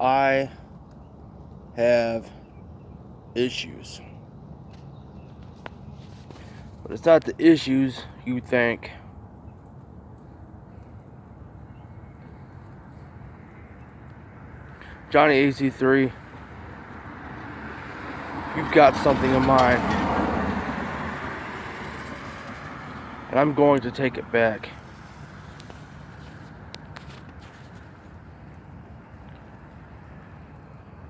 I have issues. But it's not the issues you think. Johnny AC3, you've got something in mind. And I'm going to take it back.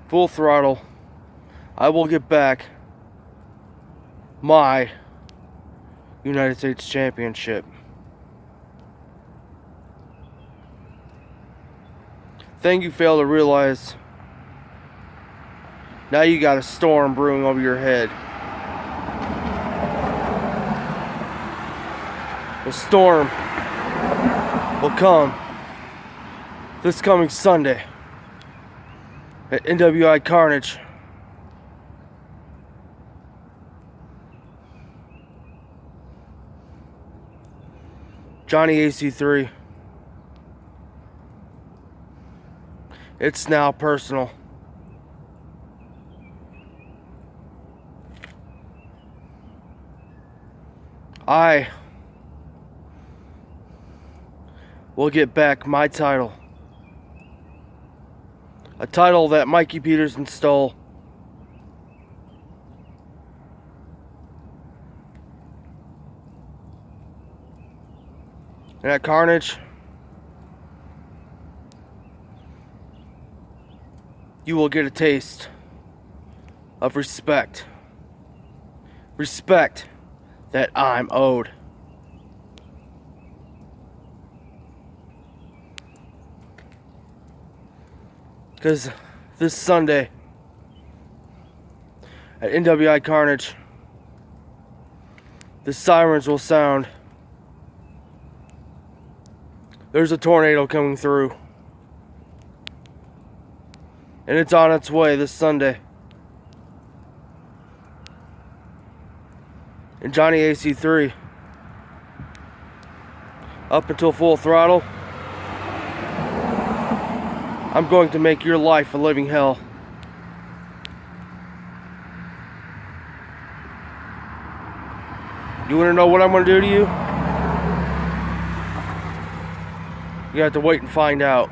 Full throttle. I will get back my United States Championship. Thing you fail to realize, now you got a storm brewing over your head. The storm will come this coming Sunday at NWI Carnage. Johnny AC3. It's now personal. I will get back my title. A title that Mikey Peterson stole. And at Carnage, you will get a taste of respect. Respect that I'm owed. Because this Sunday at NWI Carnage, the sirens will sound. There's a tornado coming through. And it's on its way this Sunday. And Johnny AC3, up until full throttle, I'm going to make your life a living hell. You want to know what I'm going to do to you? You have to wait and find out.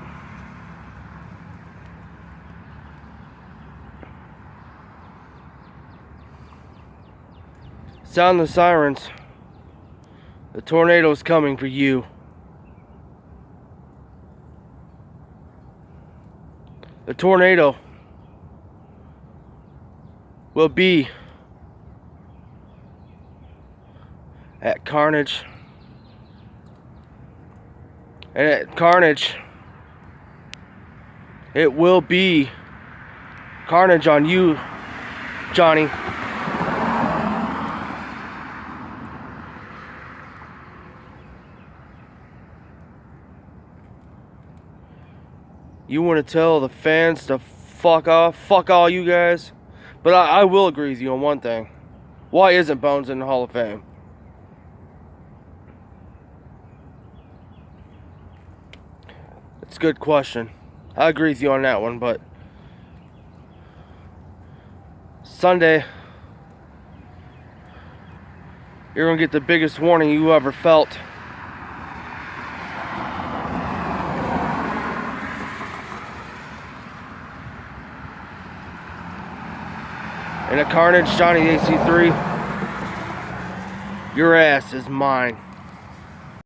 Sound the sirens. The tornado is coming for you. The tornado will be at Carnage. And at Carnage, it will be carnage on you, Johnny. You want to tell the fans to fuck off? Fuck all you guys. But I will agree with you on one thing. Why isn't Bones in the Hall of Fame? It's a good question. I agree with you on that one, but Sunday, you're going to get the biggest warning you ever felt. And at Carnage, Johnny AC3, your ass is mine.